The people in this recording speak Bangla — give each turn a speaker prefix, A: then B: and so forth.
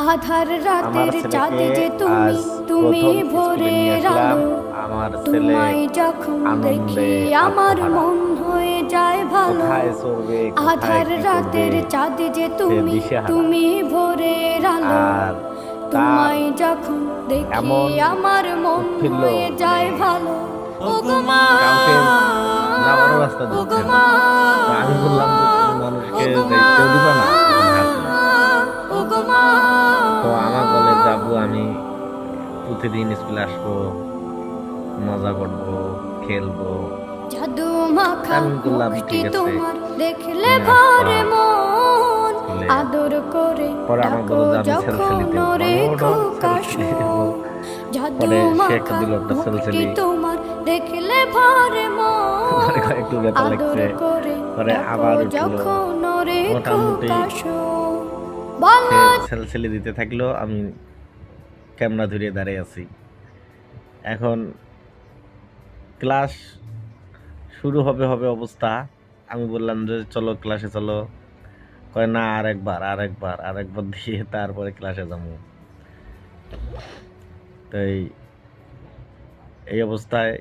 A: আধার
B: আমার
A: রাতের চাঁদে
B: ছেলেকে
A: যে তুমি
B: আজ
A: তুমি
B: প্রথম স্কুলে নিয়ে
A: ভোরের
B: আসলাম।
A: আলো।
B: আমার ছেলে
A: তোমায় যখন দেখি
B: আনন্দে
A: আমার
B: আত্মহারা।
A: মন হয়ে যায় ভালো।
B: কোথায় চড়বে, কোথায়
A: আধার
B: কি করবে,
A: রাতের চাঁদে যে
B: সে
A: তুমি
B: দিশেহারা।
A: তুমি ভোরের আলো।
B: আর তার
A: তোমায় যখন দেখি
B: এমন
A: আমার মন
B: উৎফুল্ল,
A: হয়ে
B: মানে
A: যায় ভালো। ওগো মা,
B: কাউকে যাওয়ারও রাস্তা
A: ওগো
B: দিচ্ছে না।
A: মা,
B: তো আমি বললাম যে তুমি মানুষকে
A: ওগো মা,
B: যাইতেও দিবা না, বলে না আপু।
A: ওগো মা।
B: তো আমাকে বলে যে আব্বু আমি প্রতিদিন স্কুলে আসবো, মজা করবো, খেলবো।
A: জাদু
B: তা
A: মাখা
B: আমি বললাম
A: মুখটি
B: ঠিক আছে,
A: তোমার দেখলে
B: তুমি আসবা
A: ভরে মন।
B: স্কুলে।
A: আদর করে
B: পরে আমাকে
A: ডাকো
B: বলো যে আমি
A: যখন
B: সেলসেলি দেবো, আমি
A: রেখো
B: ওটাও সেলসেলি দেবো।
A: কাশো। জাদু
B: পরে সে একটা
A: মাখা
B: দিল একটা
A: মুখটি
B: সেলসেলি।
A: তোমার দেখলে ভরে
B: পরে
A: মন।
B: একটু ব্যথা
A: আদর
B: লাগছে।
A: করে
B: পরে
A: ডাকো
B: আবার উঠলো।
A: যখন রেখো
B: মোটামুটি
A: কাশো।
B: সে
A: বলো
B: সেলসেলি দিতে থাকলো, আমি ক্যামেরা ধরে দাঁড়িয়ে আছি। এখন ক্লাস শুরু হবে হবে অবস্থা। আমি বললাম যে চলো ক্লাসে চলো। কয় না, আরেকবার দিয়ে তারপরে ক্লাসে যাবো। তো এই অবস্থায়